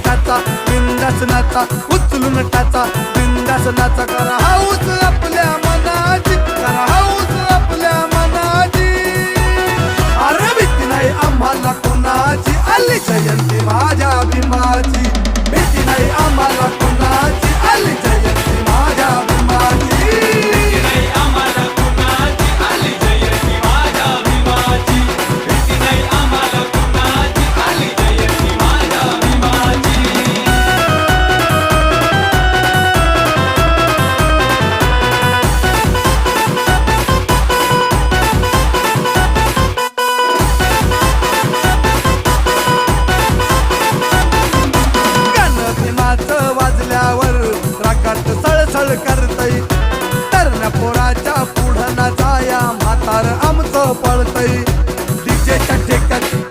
टाचा बिंदास नाचा, उचलून टाचा बिंदास नाचा. करा हाऊस आपल्या मनाची, करा हाऊस आपल्या मनाची. अरे भीती नाही आम्हाला कोणाची, आली जयंती माझ्या